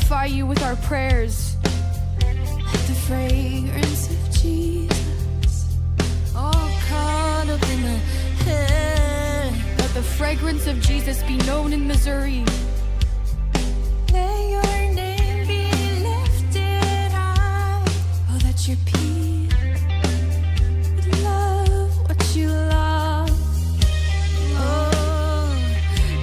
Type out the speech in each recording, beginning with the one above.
glorify you with our prayers. Let the fragrance of Jesus, all caught up in the head. Let the fragrance of Jesus be known in Missouri. Let your name be lifted high. Oh, that your people would love what you love. Oh,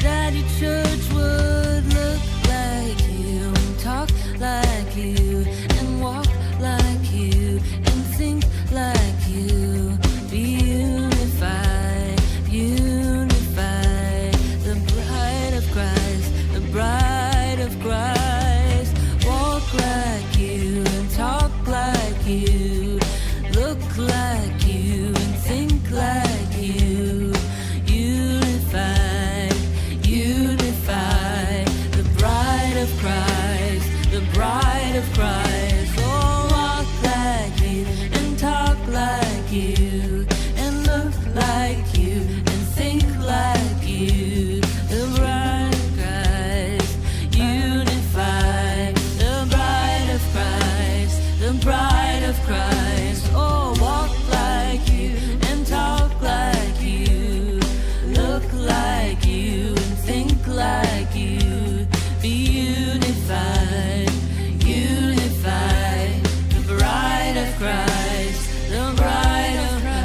that your church would look like you, and talk like you, and walk like you, and think like you. Be unified, unified. The bride of Christ, the bride of Christ. Walk like you and talk like you, look like you and think like you. Unified, unified. The bride of Christ, the bride of Christ. Oh, walk like you and talk like you, and look like you and think like you. The bride of Christ, unified. The bride of Christ, the bride of Christ. Oh, walk like you and talk like you, look like you and think like you. Be unified, unified. The bride of Christ, the bride of Christ.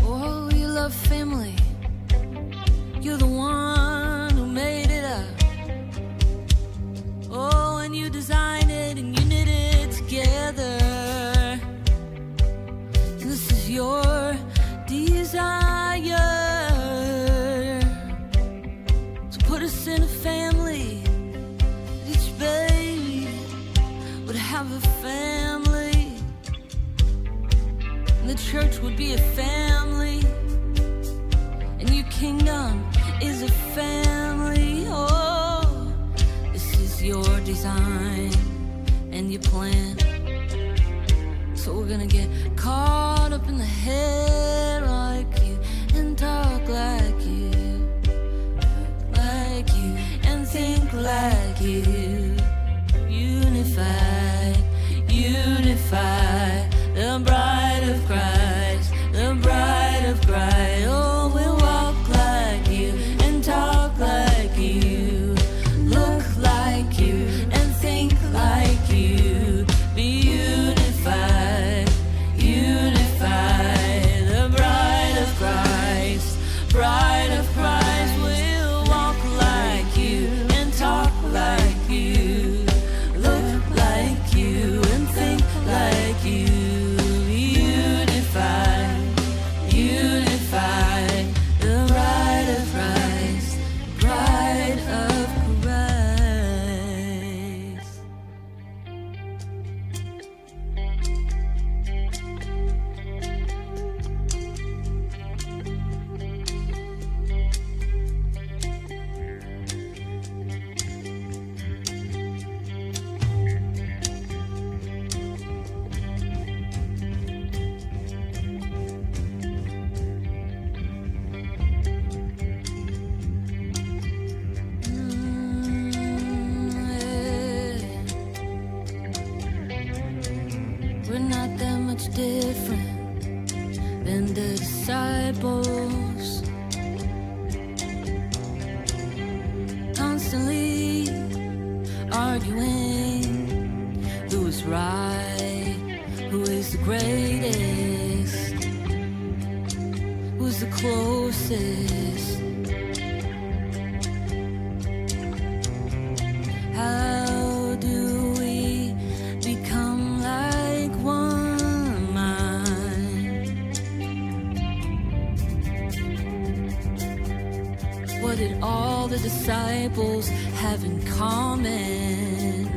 Oh, you love family. You're the one who made it up. Oh, and you designed it and you knit it together. And this is your desire. So put us in a family. Each baby would have a family. And the church would be a family. And your kingdom is a family. Oh, this is your design and your plan. So we're gonna get caught up in the head like you, and talk like you, and think like you. Unified, unified. The bride of Christ, the bride of Christ. Oh, we'll walk like you and talk like you, look like you and think like you. Be unified, unified. The bride of Christ, bride of Christ. We'll walk like you and talk like you, look like you and think like you. Unified, unified. The bride of Christ, bride of Christ. We're not that much different than the disciples. Constantly arguing who is right, who is the greatest, who's the closest. How do we become like one mind? What did all the disciples have in common?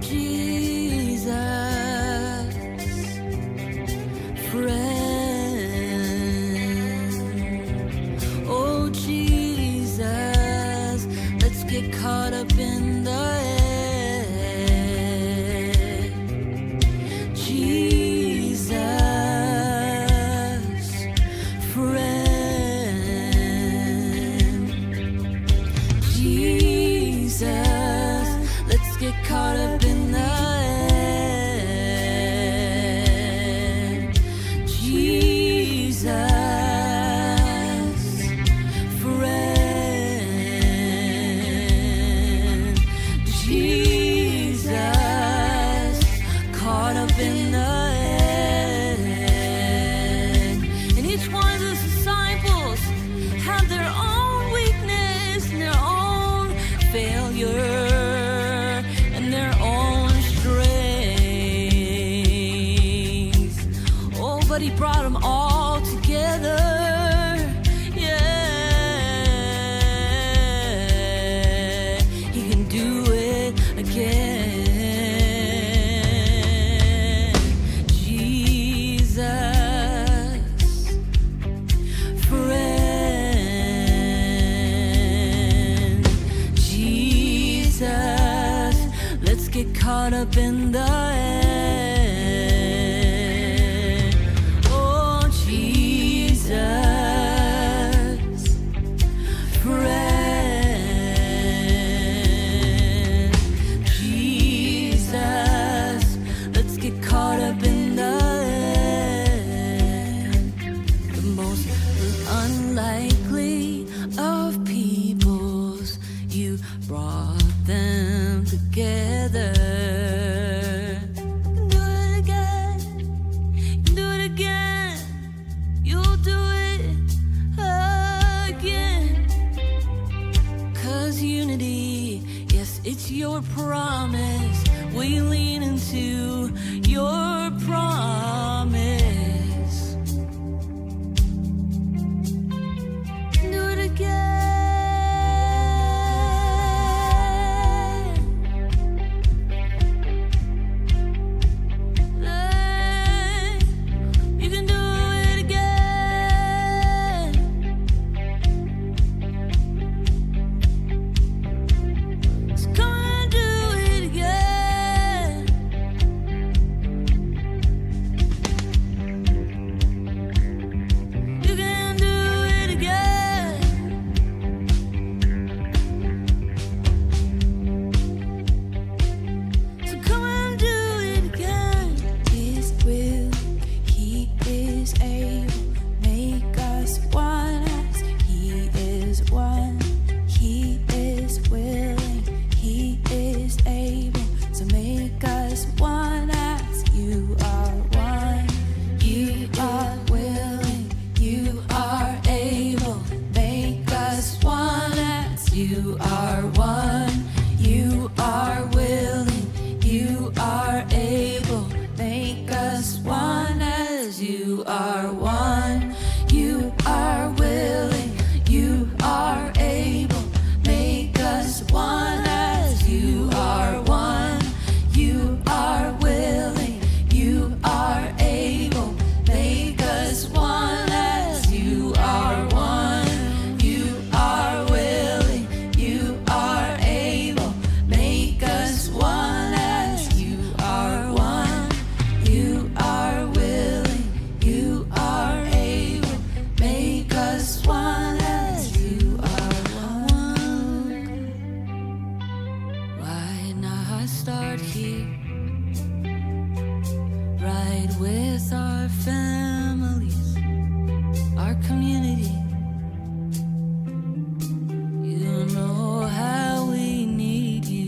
Jesus. Jesus, friend. Jesus, let's get caught up in the end. Jesus, friend. Jesus, caught up in the end. And each one of those disciples have their own weakness and their own failure and their own strengths. Oh, but he brought them all together. Yeah, he can do it again. Jesus, friend. Jesus, let's get caught up in the end. Oh, Jesus, friend. Jesus, let's get caught up in the end. The most unlikely of peoples, you brought them together. Do it again, do it again. You'll do it again. 'Cause unity, yes, it's your promise. We lean into your promise. Do it again. You can do it again. So come and do it again. You can do it again. So come and do it again. His will, he is able, make us one as he is one. He is willing, he is able to make us one as you are one. You are willing, you are able, make us one as you are one. You are willing, you are able, make us one as you are one. You are willing, you are able, make us one as you are one. You are willing, you are able, make us one as you are one. You are willing, you are able, make us one as you are one. You are willing, you are able, make us one as you are one. Why not start here, right with our families, our community? You know how we need you.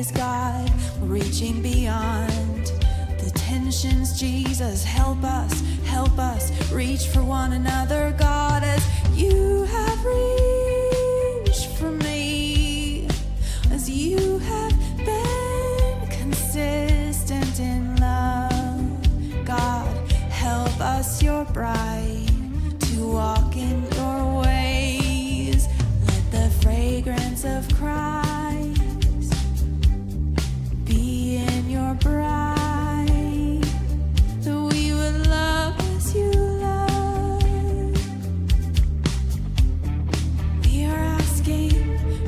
praise God, we're reaching beyond the tensions. Jesus, help us reach for one another, God, as you have reached for me, as you have been consistent in love. God, help us, your bride, to walk in your ways. Let the fragrance of Christ be in your bride, that we would love as you love. We are asking,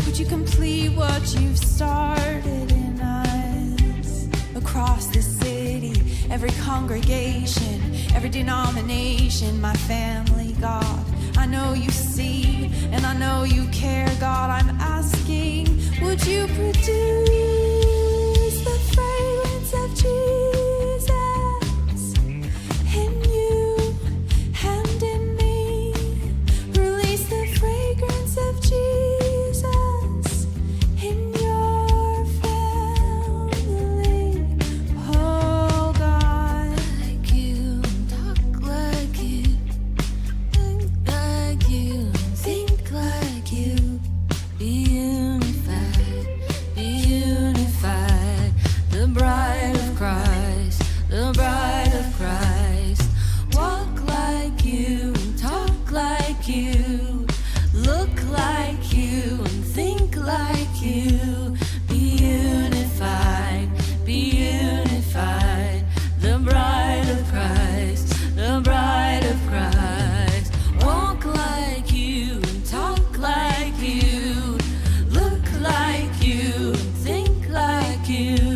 would you complete what you've started in us? Across the city, every congregation, every denomination, my family, God, I know you see and I know you care, God. I'm asking, would you produce the fragrance of Jesus in you and in me? Release the fragrance of Jesus in your family. Oh God, like you, talk like you, think like you, think like you. Be unified, be unified. The bride of Christ, the bride of Christ. Walk like you, talk like you, look like you, and think like you. Be unified, be unified. The bride of Christ, the bride of Christ. Walk like you, talk like you, look like you, think like you.